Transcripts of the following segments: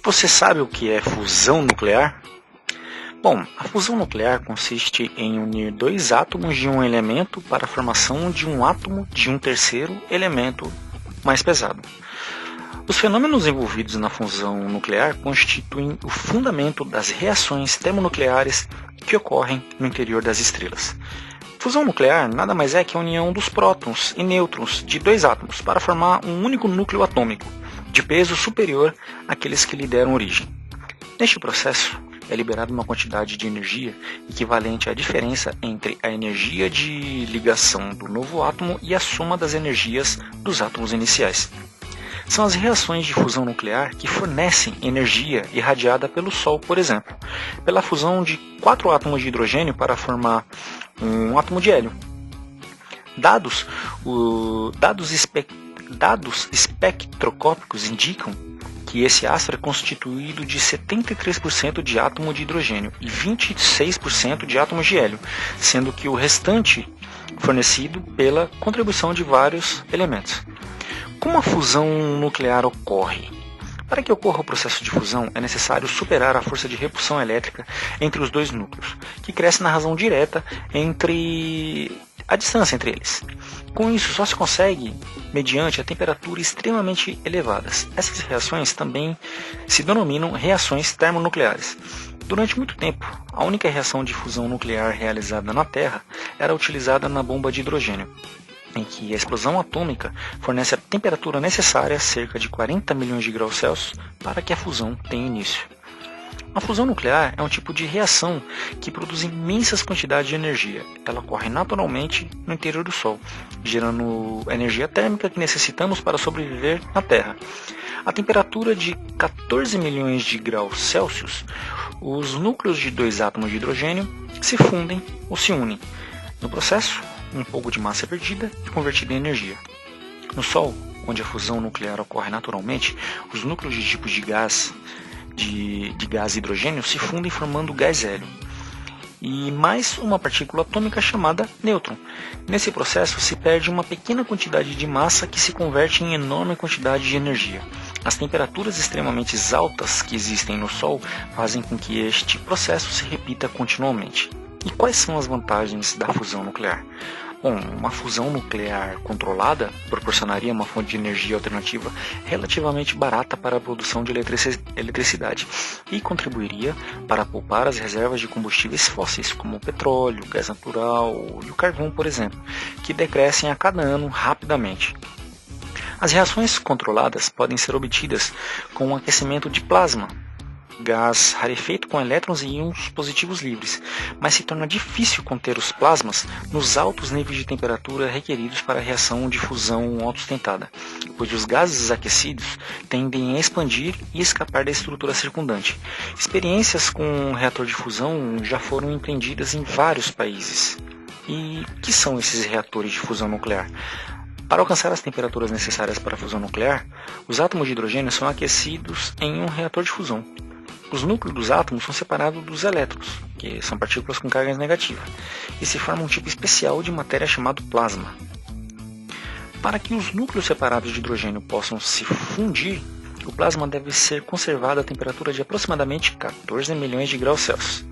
Você sabe o que é fusão nuclear? Bom, a fusão nuclear consiste em unir dois átomos de um elemento para a formação de um átomo de um terceiro elemento mais pesado. Os fenômenos envolvidos na fusão nuclear constituem o fundamento das reações termonucleares que ocorrem no interior das estrelas. Fusão nuclear nada mais é que a união dos prótons e nêutrons de dois átomos para formar um único núcleo atômico, de peso superior àqueles que lhe deram origem. Neste processo, é liberada uma quantidade de energia equivalente à diferença entre a energia de ligação do novo átomo e a soma das energias dos átomos iniciais. São as reações de fusão nuclear que fornecem energia irradiada pelo Sol, por exemplo, pela fusão de 4 átomos de hidrogênio para formar um átomo de hélio. Dados espectroscópicos indicam que esse astro é constituído de 73% de átomo de hidrogênio e 26% de átomos de hélio, sendo que o restante fornecido pela contribuição de vários elementos. Como a fusão nuclear ocorre? Para que ocorra o processo de fusão, é necessário superar a força de repulsão elétrica entre os dois núcleos, que cresce na razão direta entre a distância entre eles. Com isso, só se consegue mediante a temperatura extremamente elevadas. Essas reações também se denominam reações termonucleares. Durante muito tempo, a única reação de fusão nuclear realizada na Terra era utilizada na bomba de hidrogênio, em que a explosão atômica fornece a temperatura necessária, cerca de 40 milhões de graus Celsius, para que a fusão tenha início. A fusão nuclear é um tipo de reação que produz imensas quantidades de energia. Ela ocorre naturalmente no interior do Sol, gerando a energia térmica que necessitamos para sobreviver na Terra. A temperatura de 14 milhões de graus Celsius, os núcleos de dois átomos de hidrogênio se fundem ou se unem. No processo, um pouco de massa é perdida e convertida em energia. No Sol, onde a fusão nuclear ocorre naturalmente, os núcleos de tipos de gás hidrogênio se fundem formando gás hélio e mais uma partícula atômica chamada nêutron. Nesse processo se perde uma pequena quantidade de massa que se converte em enorme quantidade de energia. As temperaturas extremamente altas que existem no Sol fazem com que este processo se repita continuamente. E quais são as vantagens da fusão nuclear? Bom, uma fusão nuclear controlada proporcionaria uma fonte de energia alternativa relativamente barata para a produção de eletricidade e contribuiria para poupar as reservas de combustíveis fósseis, como o petróleo, o gás natural e o carvão, por exemplo, que decrescem a cada ano rapidamente. As reações controladas podem ser obtidas com o aquecimento de plasma, gás rarefeito com elétrons e íons positivos livres, mas se torna difícil conter os plasmas nos altos níveis de temperatura requeridos para a reação de fusão autossustentada, pois os gases aquecidos tendem a expandir e escapar da estrutura circundante. Experiências com um reator de fusão já foram empreendidas em vários países. E o que são esses reatores de fusão nuclear? Para alcançar as temperaturas necessárias para a fusão nuclear, os átomos de hidrogênio são aquecidos em um reator de fusão. Os núcleos dos átomos são separados dos elétrons, que são partículas com carga negativa, e se forma um tipo especial de matéria chamado plasma. Para que os núcleos separados de hidrogênio possam se fundir, o plasma deve ser conservado a temperatura de aproximadamente 14 milhões de graus Celsius.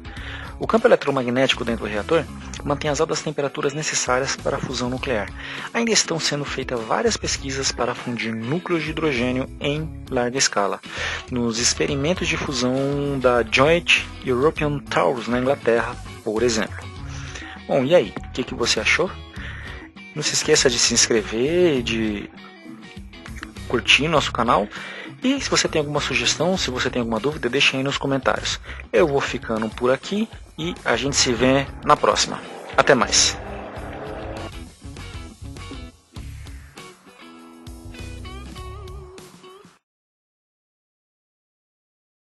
O campo eletromagnético dentro do reator mantém as altas temperaturas necessárias para a fusão nuclear. Ainda estão sendo feitas várias pesquisas para fundir núcleos de hidrogênio em larga escala, nos experimentos de fusão da Joint European Torus na Inglaterra, por exemplo. Bom, e aí? O que você achou? Não se esqueça de se inscrever e de curtir nosso canal. E se você tem alguma sugestão, se você tem alguma dúvida, deixe aí nos comentários. Eu vou ficando por aqui e a gente se vê na próxima. Até mais!